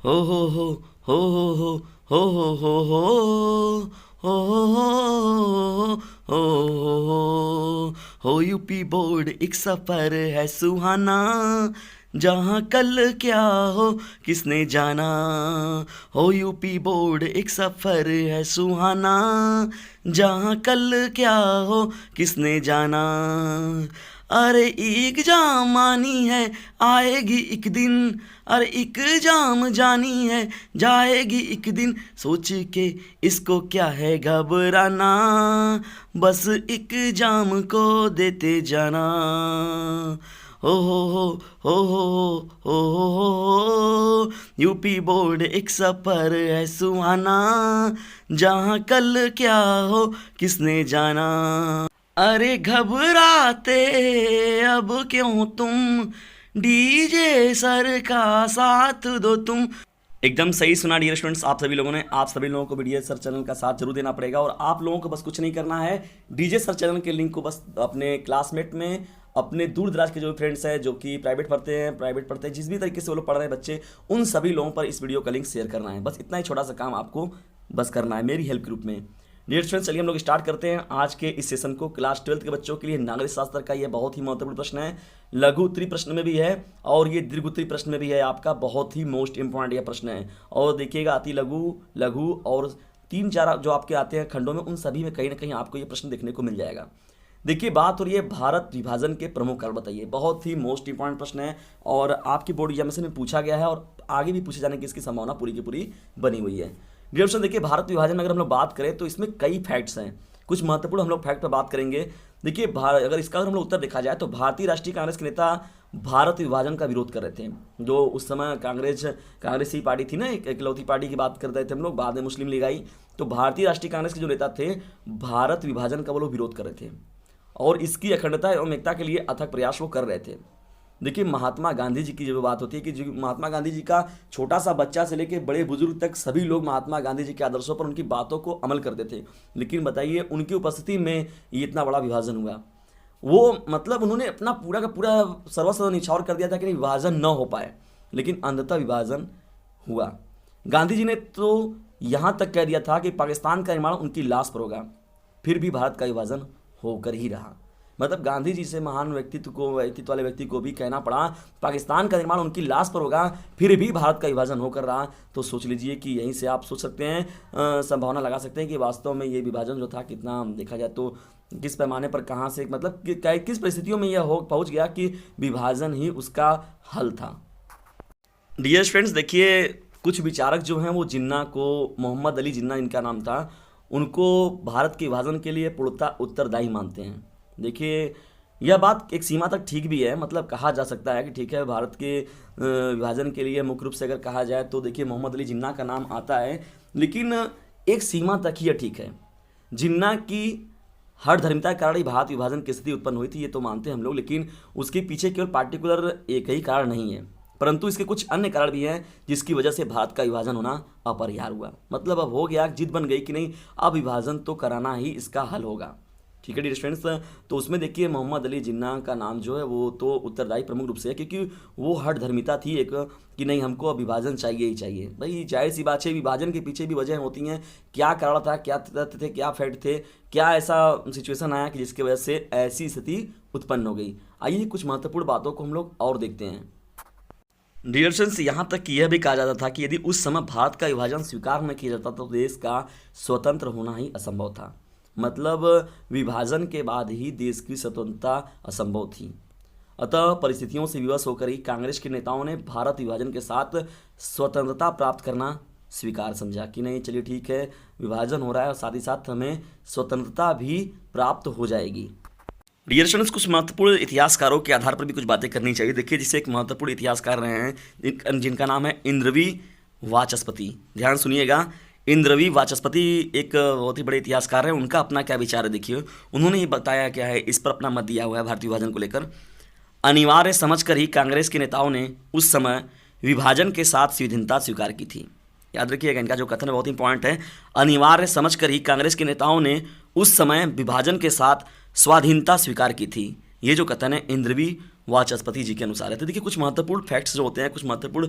हो हो हो हो हो हो हो हो हो हो हो यूपी बोर्ड एक सफर है सुहाना, जहाँ कल क्या हो किसने जाना। हो यूपी बोर्ड एक सफर है सुहाना, जहाँ कल क्या हो किसने जाना। अरे एक जाम आनी है आएगी एक दिन, अरे एक जाम जानी है जाएगी एक दिन, सोच के इसको क्या है घबराना, बस एक जाम को देते जाना। हो हो हो यूपी बोर्ड एक सफर है सुहाना, जहाँ कल क्या हो किसने जाना। अरे घबराते अब क्यों तुम, डीजे सर का साथ दो तुम। एकदम सही सुना डियर स्टूडेंट्स, आप सभी लोगों ने। आप सभी लोगों को भी डीजे सर चैनल का साथ जरूर देना पड़ेगा, और आप लोगों को बस कुछ नहीं करना है। डीजे सर चैनल के लिंक को बस अपने क्लासमेट में, अपने दूर दराज के जो फ्रेंड्स हैं जो कि प्राइवेट पढ़ते हैं, जिस भी तरीके से वो लोग पढ़ रहे हैं बच्चे, उन सभी लोगों पर इस वीडियो का लिंक शेयर करना है। बस इतना ही छोटा सा काम आपको बस करना है मेरी हेल्प ग्रुप में। डियर स्टूडेंट्स, चलिए हम लोग स्टार्ट करते हैं आज के इस सेशन को। क्लास 12th के बच्चों के लिए नागरिक शास्त्र का यह बहुत ही महत्वपूर्ण प्रश्न है। लघु उत्तरी प्रश्न में भी है और ये दीर्घ उत्तरी प्रश्न में भी है। आपका बहुत ही मोस्ट इंपॉर्टेंट यह प्रश्न है। और देखिएगा, अति लघु, लघु और 3-4 जो आपके आते हैं खंडों में, उन सभी में कहीं ना कहीं आपको ये प्रश्न देखने को मिल जाएगा। देखिए, बात हो रही है भारत विभाजन के प्रमुख कारण बताइए। बहुत ही मोस्ट इंपॉर्टेंट प्रश्न है और आपकी बोर्ड एग्जामिनेशन में पूछा गया है और आगे भी पूछे जाने की इसकी संभावना पूरी की पूरी बनी हुई है। डियर स्टूडेंट, देखिए, भारत विभाजन में अगर हम लोग बात करें तो इसमें कई फैक्ट्स हैं। कुछ महत्वपूर्ण हम लोग फैक्ट पर बात करेंगे। देखिए, अगर इसका अगर हम लोग उत्तर देखा जाए तो भारतीय राष्ट्रीय कांग्रेस के नेता भारत विभाजन का विरोध कर रहे थे। जो उस समय कांग्रेसी पार्टी थी ना, एक इकलौती पार्टी की बात कर रहे थे हम लोग, बाद में मुस्लिम लीग आई। तो भारतीय राष्ट्रीय कांग्रेस के जो नेता थे, भारत विभाजन का वो लोग विरोध कर रहे थे और इसकी अखंडता एवं एकता के लिए अथक प्रयास वो कर रहे थे। देखिए, महात्मा गांधी जी की जब बात होती है कि जो महात्मा गांधी जी का छोटा सा बच्चा से लेकर बड़े बुजुर्ग तक सभी लोग महात्मा गांधी जी के आदर्शों पर, उनकी बातों को अमल करते थे। लेकिन बताइए, उनकी उपस्थिति में ये इतना बड़ा विभाजन हुआ। वो मतलब उन्होंने अपना पूरा का पूरा सर्वस्व निछावर कर दिया था कि नहीं, विभाजन न हो पाए, लेकिन अंततः विभाजन हुआ। गांधी जी ने तो यहाँ तक कह दिया था कि पाकिस्तान का निर्माण उनकी लाश पर होगा, फिर भी भारत का विभाजन होकर ही रहा। मतलब गांधी जी से महान व्यक्तित्व वाले व्यक्ति को भी कहना पड़ा पाकिस्तान का निर्माण उनकी लाश पर होगा, फिर भी भारत का विभाजन होकर रहा। तो सोच लीजिए कि यहीं से आप सोच सकते हैं, संभावना लगा सकते हैं कि वास्तव में ये विभाजन जो था कितना, देखा जाए तो किस पैमाने पर, कहाँ से, मतलब किस परिस्थितियों में यह हो पहुंच गया कि विभाजन ही उसका हल था। डियर फ्रेंड्स, देखिए, कुछ विचारक जो हैं वो जिन्ना को, मोहम्मद अली जिन्ना इनका नाम था, उनको भारत के विभाजन के लिए पूर्णतः उत्तरदायी मानते हैं। देखिए, यह बात एक सीमा तक ठीक भी है। मतलब कहा जा सकता है कि ठीक है, भारत के विभाजन के लिए मुख्य रूप से अगर कहा जाए तो देखिए मोहम्मद अली जिन्ना का नाम आता है, लेकिन एक सीमा तक ही यह ठीक है। जिन्ना की हर धर्मिता के कारण ही भारत विभाजन की स्थिति उत्पन्न हुई थी, ये तो मानते हैं हम लोग, लेकिन उसके पीछे केवल पार्टिकुलर एक ही कारण नहीं है, परंतु इसके कुछ अन्य कारण भी हैं जिसकी वजह से भारत का विभाजन होना अपरिहार्य हुआ। मतलब अब हो गया, जिद बन गई कि नहीं, अब विभाजन तो कराना ही इसका हल होगा। ठीक है डियर स्टूडेंट्स, तो उसमें देखिए मोहम्मद अली जिन्ना का नाम जो है वो तो उत्तरदायी प्रमुख रूप से है, क्योंकि वो हर धर्मिता थी एक, कि नहीं, हमको अब विभाजन चाहिए ही चाहिए। भाई जाहिर सी बात है, विभाजन के पीछे भी वजह होती हैं। क्या कारण था, क्या तथ्य थे, क्या फैक्ट थे, क्या ऐसा सिचुएशन आया कि जिसकी वजह से ऐसी स्थिति उत्पन्न हो गई। आइए कुछ महत्वपूर्ण बातों को हम लोग और देखते हैं। डियर फ्रेंड्स, यहाँ तक कि यह भी कहा जाता था कि यदि उस समय भारत का विभाजन स्वीकार न किया जाता तो देश का स्वतंत्र होना ही असंभव था। मतलब विभाजन के बाद ही देश की स्वतंत्रता असंभव थी। अतः परिस्थितियों से विवश होकर ही कांग्रेस के नेताओं ने भारत विभाजन के साथ स्वतंत्रता प्राप्त करना स्वीकार समझा कि नहीं, चलिए ठीक है, विभाजन हो रहा है और साथ ही साथ हमें स्वतंत्रता भी प्राप्त हो जाएगी। डियर स्टूडेंट्स, कुछ महत्वपूर्ण इतिहासकारों के आधार पर भी कुछ बातें करनी चाहिए। देखिए, जिसे एक महत्वपूर्ण इतिहासकार रहे हैं जिनका नाम है इंद्रवी वाचस्पति। ध्यान सुनिएगा, इंद्रवी वाचस्पति एक बहुत ही बड़े इतिहासकार हैं। उनका अपना क्या विचार है, देखिए उन्होंने ये बताया क्या है, इस पर अपना मत दिया हुआ है भारतीय विभाजन को लेकर। अनिवार्य समझकर ही कांग्रेस के नेताओं ने उस समय विभाजन के साथ संविधानता स्वीकार की थी। याद रखिएगा, इनका जो कथन है बहुत इंपॉर्टेंट है। अनिवार्य समझकर ही कांग्रेस के नेताओं ने उस समय विभाजन के साथ स्वाधीनता स्वीकार की थी। ये जो कथन है इंद्रवी वाचस्पति जी के अनुसार है। तो देखिए कुछ महत्वपूर्ण फैक्ट्स जो होते हैं, कुछ महत्वपूर्ण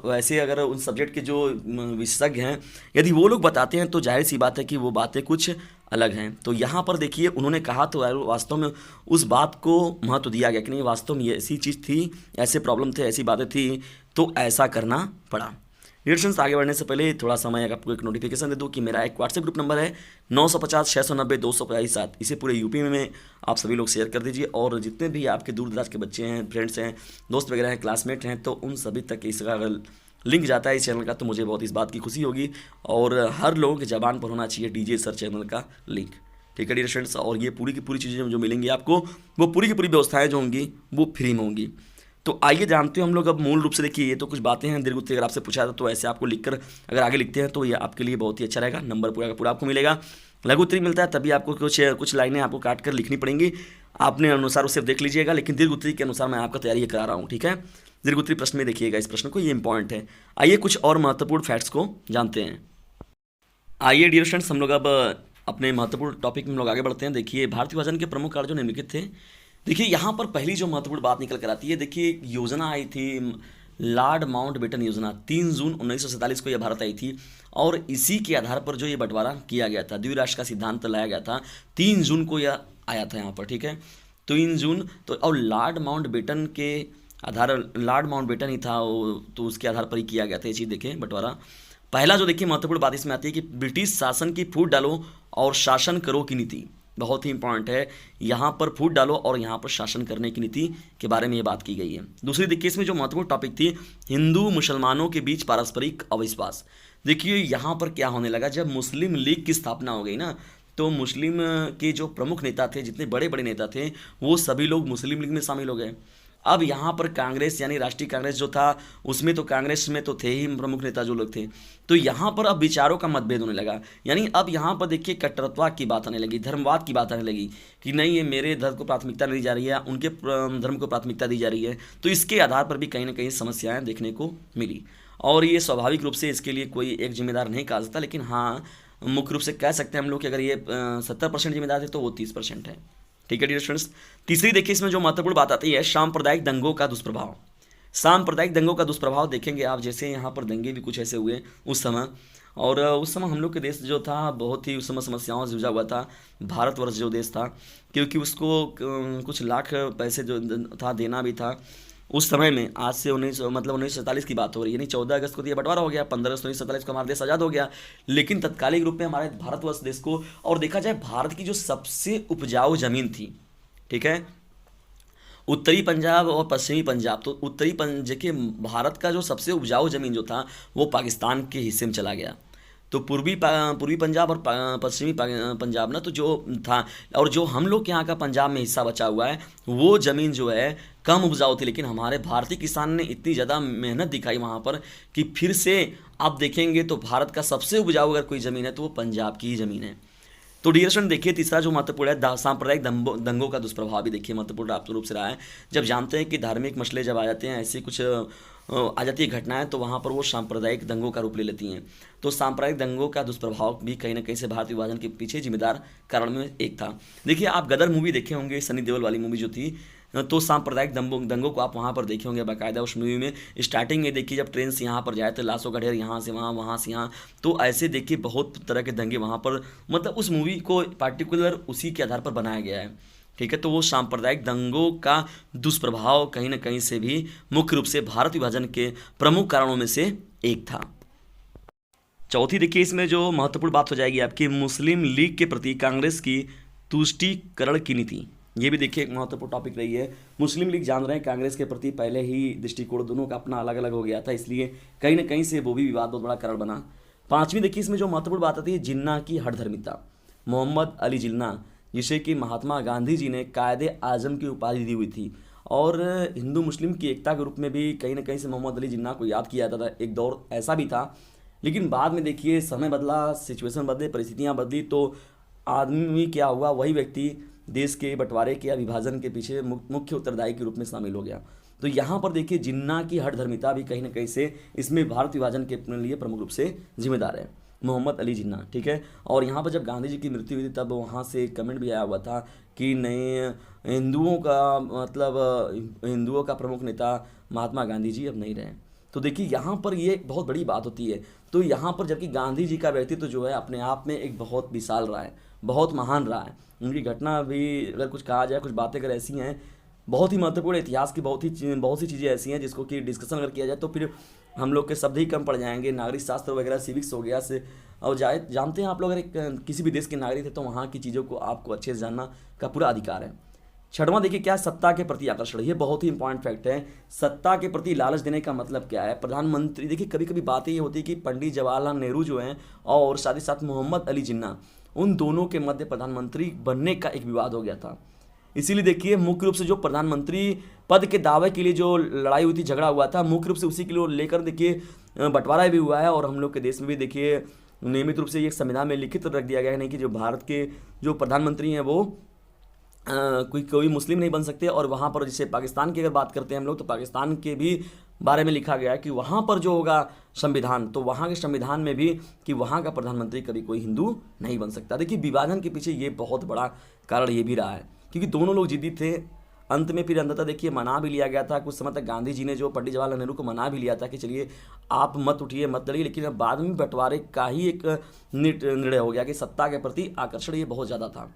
वैसे अगर उन सब्जेक्ट के जो विशेषज्ञ हैं यदि वो लोग बताते हैं तो जाहिर सी बात है कि वो बातें कुछ अलग हैं। तो यहाँ पर देखिए उन्होंने कहा तो वास्तव में उस बात को महत्व दिया गया कि नहीं वास्तव में ये ऐसी चीज़ थी, ऐसे प्रॉब्लम थे, ऐसी बातें थी, तो ऐसा करना पड़ा। डिस्कशंस आगे बढ़ने से पहले थोड़ा समय आपको एक नोटिफिकेशन दे दूं कि मेरा एक व्हाट्सएप ग्रुप नंबर है 950 690 250 इसे पूरे यूपी में आप सभी लोग शेयर कर दीजिए, और जितने भी आपके दूर दराज के बच्चे हैं, फ्रेंड्स हैं, दोस्त वगैरह हैं, क्लासमेट हैं, तो उन सभी तक इसका अगर लिंक जाता है इस चैनल का तो मुझे बहुत इस बात की खुशी होगी। और हर लोगों के ज़बान पर होना चाहिए डीजे सर चैनल का लिंक, ठीक है डियर फ्रेंड्स। और ये पूरी की पूरी चीज़ें जो मिलेंगी आपको, वो पूरी की पूरी व्यवस्थाएँ जो होंगी वो फ्री में होंगी। तो आइए जानते हो हम लोग अब मूल रूप से। देखिए ये तो कुछ बातें हैं, दीर्घ उत्तर अगर आपसे पूछा था तो ऐसे आपको लिखकर अगर आगे लिखते हैं तो ये आपके लिए बहुत ही अच्छा रहेगा, नंबर पूरा का पूरा आपको मिलेगा। लघु उत्तरी मिलता है तभी आपको कुछ लाइनें आपको काट कर लिखनी पड़ेंगी, आपने अनुसार उसे देख लीजिएगा, लेकिन दीर्घ उत्तरी के अनुसार मैं आपका तैयारी करा रहा हूँ, ठीक है। दीर्घ उत्तरी प्रश्न में देखिएगा इस प्रश्न को, ये इंपॉर्टेंट है। आइए कुछ और महत्वपूर्ण फैक्ट्स को जानते हैं। आइए डियर फ्रेंड्स हम लोग अब अपने महत्वपूर्ण टॉपिक में लोग आगे बढ़ते हैं। देखिए भारतीय विभाजन के प्रमुख कारण जो निम्नलिखित थे। देखिए यहाँ पर पहली जो महत्वपूर्ण बात निकल कर आती है, देखिए एक योजना आई थी लॉर्ड माउंटबेटन योजना, 3 जून 1947 को यह भारत आई थी, और इसी के आधार पर जो ये बंटवारा किया गया था, द्विराष्ट्र का सिद्धांत लाया गया था, 3 जून को यह आया था यहाँ पर, ठीक है। 3 जून तो, और लॉर्ड माउंटबेटन के आधार, लॉर्ड माउंटबेटन ही था वो, तो उसके आधार पर ही किया गया था ये चीज़। देखें बंटवारा पहला जो देखिए महत्वपूर्ण बात इसमें आती है कि ब्रिटिश शासन की फूट डालो और शासन करो की नीति, बहुत ही इंपॉर्टेंट है। यहाँ पर फूट डालो और यहाँ पर शासन करने की नीति के बारे में ये बात की गई है। दूसरी देखिए इसमें जो महत्वपूर्ण टॉपिक थी, हिंदू मुसलमानों के बीच पारस्परिक अविश्वास। देखिए यहाँ पर क्या होने लगा, जब मुस्लिम लीग की स्थापना हो गई ना, तो मुस्लिम के जो प्रमुख नेता थे, जितने बड़े बड़े नेता थे, वो सभी लोग मुस्लिम लीग में शामिल हो गए। अब यहाँ पर कांग्रेस यानी राष्ट्रीय कांग्रेस जो था, उसमें तो कांग्रेस में तो थे ही प्रमुख नेता जो लोग थे, तो यहाँ पर अब विचारों का मतभेद होने लगा। यानी अब यहाँ पर देखिए कट्टरवाद की बात आने लगी, धर्मवाद की बात आने लगी कि नहीं ये मेरे धर्म को प्राथमिकता दी जा रही है, उनके धर्म को प्राथमिकता दी जा रही है। तो इसके आधार पर भी कहीं ना कहीं समस्याएं देखने को मिली, और ये स्वाभाविक रूप से इसके लिए कोई एक जिम्मेदार नहीं कहा सकता, लेकिन हाँ मुख्य रूप से कह सकते हैं हम लोग कि अगर ये 70% जिम्मेदार थे तो वो 30% है, ठीक है डियर स्टूडेंट्स। तीसरी देखिए इसमें जो महत्वपूर्ण बात आती है, सांप्रदायिक दंगों का दुष्प्रभाव। सांप्रदायिक दंगों का दुष्प्रभाव देखेंगे आप, जैसे यहाँ पर दंगे भी कुछ ऐसे हुए उस समय, और उस समय हम लोग के देश जो था बहुत ही उस समय समस्याओं से जुझा हुआ था, भारतवर्ष जो देश था, क्योंकि उसको कुछ लाख पैसे जो था देना भी था उस समय में। आज से 1947 की बात हो रही है, यानी 14 अगस्त को तो ये बंटवारा हो गया, 15 अगस्त 1947 को हमारा देश आज़ाद हो गया, लेकिन तत्कालिक रूप में हमारे भारतवर्ष देश को, और देखा जाए भारत की जो सबसे उपजाऊ जमीन थी, ठीक है, उत्तरी पंजाब और पश्चिमी पंजाब, तो उत्तरी के भारत का जो सबसे उपजाऊ ज़मीन जो था वो पाकिस्तान के हिस्से में चला गया। तो पूर्वी पंजाब और पश्चिमी पंजाब ना, तो जो था, और जो हम लोग के यहाँ का पंजाब में हिस्सा बचा हुआ है, वो ज़मीन जो है कम उपजाऊ थी, लेकिन हमारे भारतीय किसान ने इतनी ज़्यादा मेहनत दिखाई वहाँ पर कि फिर से आप देखेंगे तो भारत का सबसे उपजाऊ अगर कोई ज़मीन है तो वो पंजाब की ही ज़मीन है। तो डियर स्टूडेंट देखिए तीसरा जो महत्वपूर्ण है, सांप्रदायिक दंगों का दुष्प्रभाव भी देखिए महत्वपूर्ण आप रूप से रहा है। जब जानते हैं कि धार्मिक मसले जब आ जाते हैं, ऐसी कुछ आ जाती है घटनाएं, तो वहाँ पर वो सांप्रदायिक दंगों का रूप ले लेती हैं। तो सांप्रदायिक दंगों का दुष्प्रभाव भी कहीं ना कहीं से भारतीय विभाजन के पीछे जिम्मेदार कारण में एक था। देखिए आप गदर मूवी देखे होंगे, सनी देओल वाली मूवी जो थी, तो सांप्रदायिक दंगों को आप वहाँ पर देखे होंगे बाकायदा। उस मूवी में स्टार्टिंग में देखिए जब ट्रेन से यहाँ पर जाए तो लाशों का ढेर, यहाँ से वहाँ, वहाँ से यहाँ, तो ऐसे देखिए बहुत तरह के दंगे वहाँ पर, मतलब उस मूवी को पार्टिकुलर उसी के आधार पर बनाया गया है, ठीक है। तो वो सांप्रदायिक दंगों का दुष्प्रभाव कहीं ना कहीं से भी मुख्य रूप से भारत विभाजन के प्रमुख कारणों में से एक था। चौथी देखिए इसमें जो महत्वपूर्ण बात हो जाएगी आपकी, मुस्लिम लीग के प्रति कांग्रेस की तुष्टीकरण की नीति। ये भी देखिए एक महत्वपूर्ण टॉपिक रही है। मुस्लिम लीग जान रहे हैं कांग्रेस के प्रति पहले ही दृष्टिकोण दोनों का अपना अलग अलग हो गया था, इसलिए कहीं ना कहीं से वो भी विवाद बहुत बड़ा कारण बना। पांचवीं देखिए इसमें जो महत्वपूर्ण बात आती है, जिन्ना की हठधर्मिता। मोहम्मद अली जिन्ना, जिसे कि महात्मा गांधी जी ने कायदे आजम की उपाधि दी हुई थी, और हिंदू मुस्लिम की एकता के रूप में भी कहीं ना कहीं से मोहम्मद अली जिन्ना को याद किया जाता था। एक दौर ऐसा भी था, लेकिन बाद में देखिए समय बदला, सिचुएशन बदले, परिस्थितियाँ बदली, तो आदमी क्या हुआ, वही व्यक्ति देश के बंटवारे के या विभाजन के पीछे मुख्य उत्तरदायी के रूप में शामिल हो गया। तो यहाँ पर देखिए जिन्ना की हठधर्मिता भी कहीं ना कहीं से इसमें भारत विभाजन के लिए प्रमुख रूप से जिम्मेदार है। मोहम्मद अली जिन्ना, ठीक है। और यहाँ पर जब गांधी जी की मृत्यु हुई थी तब वहाँ से कमेंट भी आया हुआ था कि नहीं, हिंदुओं का प्रमुख नेता महात्मा गांधी जी अब नहीं रहे। तो देखिए यहाँ पर ये बहुत बड़ी बात होती है। तो यहाँ पर जबकि गांधी जी का व्यक्तित्व जो है अपने आप में एक बहुत विशाल रहा है, बहुत महान रहा है। उनकी घटना भी अगर कुछ कहा जाए, कुछ बातें अगर ऐसी हैं, बहुत ही महत्वपूर्ण इतिहास की बहुत सी चीज़ें ऐसी हैं जिसको कि डिस्कशन अगर किया जाए तो फिर हम लोग के शब्द ही कम पड़ जाएंगे। नागरिक शास्त्र वगैरह, सिविक्स हो गया से, और जानते हैं आप लोग अगर किसी भी देश के नागरिक थे तो वहाँ की चीज़ों को आपको अच्छे से जानना का पूरा अधिकार है। छठवां देखिए क्या, सत्ता के प्रति आकर्षण। ये बहुत ही इंपॉर्टेंट फैक्ट है। सत्ता के प्रति लालच देने का मतलब क्या है? प्रधानमंत्री, देखिए कभी कभी बातें ये होती है कि पंडित जवाहरलाल नेहरू जो हैं और साथ ही साथ मोहम्मद अली जिन्ना, उन दोनों के मध्य प्रधानमंत्री बनने का एक विवाद हो गया था। इसीलिए देखिए मुख्य रूप से जो प्रधानमंत्री पद के दावे के लिए जो लड़ाई हुई थी, झगड़ा हुआ था, मुख्य रूप से उसी के लिए लेकर देखिए बंटवारा भी हुआ है। और हम लोग के देश में भी देखिए नियमित रूप से ये संविधान में लिखित रख दिया गया है नहीं कि जो भारत के जो प्रधानमंत्री हैं वो कोई मुस्लिम नहीं बन सकते। और वहाँ पर जैसे पाकिस्तान की अगर बात करते हैं हम लोग, तो पाकिस्तान के भी बारे में लिखा गया है कि वहाँ पर जो होगा संविधान, तो वहाँ के संविधान में भी कि वहाँ का प्रधानमंत्री कभी कोई हिंदू नहीं बन सकता। देखिए विभाजन के पीछे ये बहुत बड़ा कारण ये भी रहा है क्योंकि दोनों लोग जिद्दी थे। अंत में फिर अंततः देखिए मना भी लिया गया था। कुछ समय तक गांधी जी ने जो पंडित जवाहरलाल नेहरू को मना भी लिया था कि चलिए आप मत उठिए, मत लड़िए, लेकिन बाद में बंटवारे का ही एक निर्णय हो गया कि सत्ता के प्रति आकर्षण ये बहुत ज़्यादा था।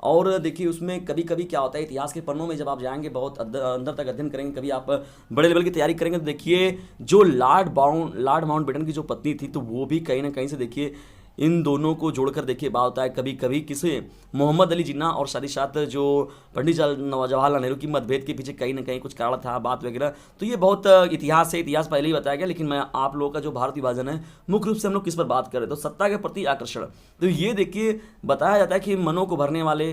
और देखिए उसमें कभी कभी क्या होता है, इतिहास के पन्नों में जब आप जाएंगे, बहुत अंदर तक अध्ययन करेंगे, कभी आप बड़े लेवल की तैयारी करेंगे तो देखिए जो लॉर्ड माउंटबेटन की जो पत्नी थी, तो वो भी कहीं ना कहीं से देखिए इन दोनों को जोड़कर देखिए बात होता है। कभी कभी किसी मोहम्मद अली जिन्ना और साथ ही साथ जो पंडित जवाहरलाल नेहरू की मतभेद के पीछे कहीं ना कहीं कुछ कारण था, बात वगैरह। तो ये बहुत इतिहास है, इतिहास पहले ही बताया गया। लेकिन मैं आप लोगों का जो भारत विभाजन है मुख्य रूप से हम लोग किस पर बात कर रहे हैं, तो सत्ता के प्रति आकर्षण। तो ये देखिए बताया जाता है कि मनों को भरने वाले,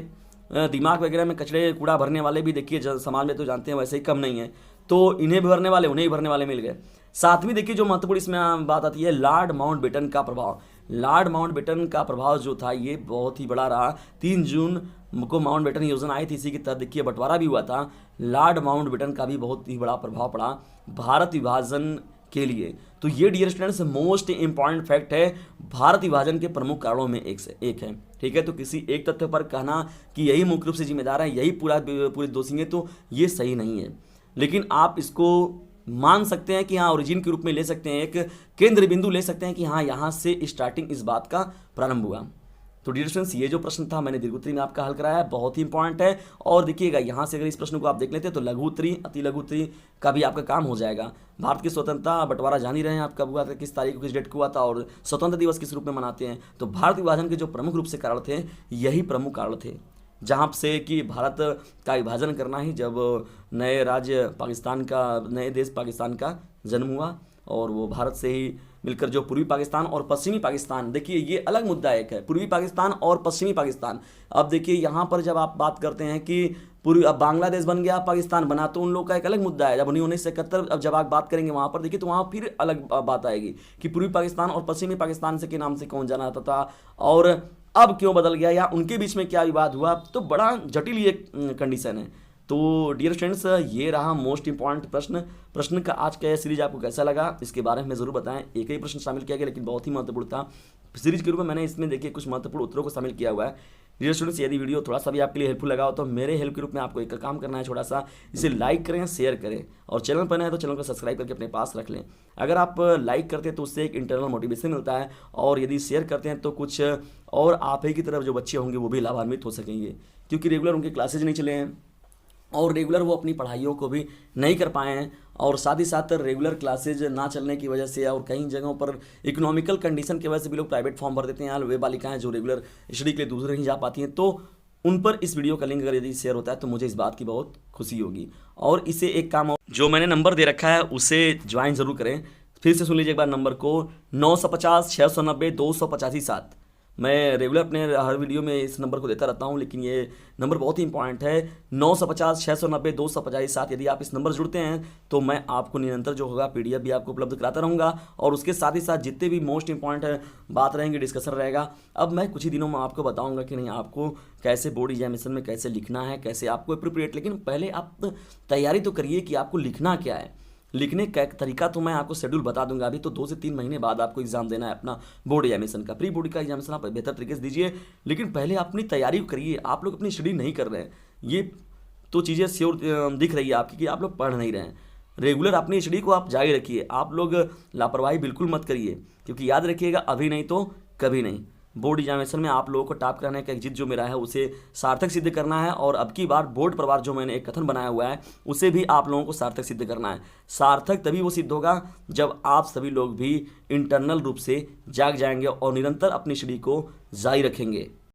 दिमाग वगैरह में कचड़े कूड़ा भरने वाले भी देखिए समाज में तो जानते हैं वैसे ही कम नहीं है। तो इन्हें भी भरने वाले, उन्हें भी भरने वाले मिल गए। सातवीं देखिए जो महत्वपूर्ण इसमें बात आती है, लॉर्ड माउंटबेटन का प्रभाव। लॉर्ड माउंटबेटन का प्रभाव जो था ये बहुत ही बड़ा रहा। 3 जून को माउंटबेटन योजना आई थी, इसी के तहत देखिए बंटवारा भी हुआ था। लॉर्ड माउंटबेटन का भी बहुत ही बड़ा प्रभाव पड़ा भारत विभाजन के लिए। तो ये dear students most important fact है, भारत विभाजन के प्रमुख कारणों में एक है। ठीक है, तो किसी एक तथ्य पर कहना कि यही मुख्य रूप से जिम्मेदार है, यही पूरे दोषी है, तो ये सही नहीं है। लेकिन आप इसको मान सकते हैं कि हाँ ओरिजिन के रूप में ले सकते हैं, एक केंद्र बिंदु ले सकते हैं कि हाँ यहाँ से स्टार्टिंग इस बात का प्रारंभ हुआ। तो डियर स्टूडेंट्स ये जो प्रश्न था मैंने दीर्घोत्तरी में आपका हल कराया है, बहुत ही इंपॉर्टेंट है। और देखिएगा यहाँ से अगर इस प्रश्न को आप देख लेते हैं तो लघुत्तरी, अति लघुत्तरी का भी आपका काम हो जाएगा। भारत की स्वतंत्रता बंटवारा जान ही रहे हैं आप कब हुआ था, किस तारीख को, किस डेट को हुआ था, और स्वतंत्रता दिवस किस रूप में मनाते हैं। तो भारत विभाजन के जो प्रमुख रूप से कारण थे, यही प्रमुख कारण थे, जहाँ से कि भारत का विभाजन करना ही जब नए राज्य पाकिस्तान का, नए देश पाकिस्तान का जन्म हुआ। और वो भारत से ही मिलकर जो पूर्वी पाकिस्तान और पश्चिमी पाकिस्तान, देखिए ये अलग मुद्दा एक है, पूर्वी पाकिस्तान और पश्चिमी पाकिस्तान। अब देखिए यहाँ पर जब आप बात करते हैं कि अब बांग्लादेश बन गया, पाकिस्तान बना, तो उन लोग का एक अलग मुद्दा है। जब 1971 अब जब आप बात करेंगे वहाँ पर देखिए तो वहाँ फिर अलग बात आएगी कि पूर्वी पाकिस्तान और पश्चिमी पाकिस्तान से के नाम से कौन जाना जाता था और अब क्यों बदल गया, या उनके बीच में क्या विवाद हुआ। तो बड़ा जटिल ये कंडीशन है। तो डियर स्टूडेंट्स ये रहा मोस्ट इंपॉर्टेंट प्रश्न का आज का यह सीरीज आपको कैसा लगा इसके बारे में ज़रूर बताएं। एक ही प्रश्न शामिल किया गया लेकिन बहुत ही महत्वपूर्ण था। सीरीज के रूप में मैंने इसमें देखिए कुछ महत्वपूर्ण उत्तरों को शामिल किया हुआ है। डियर स्टूडेंट्स यदि वीडियो थोड़ा सा भी आपके लिए हेल्पफुल लगा हो तो मेरे हेल्प के रूप में आपको एक काम करना है, छोटा सा इसे लाइक करें, शेयर करें, और चैनल पर नए हैं तो चैनल को सब्सक्राइब करके अपने पास रख लें। अगर आप लाइक करते हैं तो उससे एक इंटरनल मोटिवेशन मिलता है, और यदि शेयर करते हैं तो कुछ और आप ही की तरफ जो बच्चे होंगे वो भी लाभान्वित हो सकेंगे, क्योंकि रेगुलर उनके क्लासेज नहीं चले हैं और रेगुलर वो अपनी पढ़ाइयों को भी नहीं कर पाए हैं। और साथ ही साथ रेगुलर क्लासेज ना चलने की वजह से और कई जगहों पर इकोनॉमिकल कंडीशन की वजह से भी लोग प्राइवेट फॉर्म भर देते हैं, वे बालिकाएं जो रेगुलर स्टडी के लिए दूसरे नहीं जा पाती हैं, तो उन पर इस वीडियो का लिंक अगर यदि शेयर होता है तो मुझे इस बात की बहुत खुशी होगी। और इसे एक काम और, जो मैंने नंबर दे रखा है उसे ज्वाइन ज़रूर करें। फिर से सुन लीजिए एक बार नंबर को, 950 690 285 7। मैं रेगुलर अपने हर वीडियो में इस नंबर को देता रहता हूं, लेकिन ये नंबर बहुत ही इंपॉर्टेंट है, 950 690 285 7। यदि आप इस नंबर से जुड़ते हैं तो मैं आपको निरंतर जो होगा PDF भी आपको उपलब्ध कराता रहूँगा, और उसके साथ ही साथ जितने भी मोस्ट इंपॉर्टेंट बात रहेंगे, डिस्कशन रहेगा। अब मैं कुछ ही दिनों में आपको बताऊँगा कि नहीं आपको कैसे बोर्ड एग्जामिनेशन में कैसे लिखना है, कैसे आपको अप्रोप्रिएट, लेकिन पहले आप तैयारी तो करिए कि आपको लिखना क्या है। लिखने का एक तरीका तो मैं आपको शेड्यूल बता दूंगा। अभी तो 2 से 3 महीने बाद आपको एग्जाम देना है अपना बोर्ड एग्जामिनेशन का। प्री बोर्ड का एग्जामिनेशन आप बेहतर तरीके से दीजिए, लेकिन पहले आप अपनी तैयारी करिए। आप लोग अपनी स्टडी नहीं कर रहे हैं, ये तो चीज़ें श्योर दिख रही है आपकी कि आप लोग पढ़ नहीं रहे हैं। रेगुलर अपनी स्टडी को आप जारी रखिए, आप लोग लापरवाही बिल्कुल मत करिए, क्योंकि याद रखिएगा अभी नहीं तो कभी नहीं। बोर्ड एग्जामिनेशन में आप लोगों को टॉप कराने का एक जिद जो मेरा है उसे सार्थक सिद्ध करना है, और अब की बार बोर्ड परिवार जो मैंने एक कथन बनाया हुआ है उसे भी आप लोगों को सार्थक सिद्ध करना है। सार्थक तभी वो सिद्ध होगा जब आप सभी लोग भी इंटरनल रूप से जाग जाएंगे और निरंतर अपनी स्टडी को जारी रखेंगे।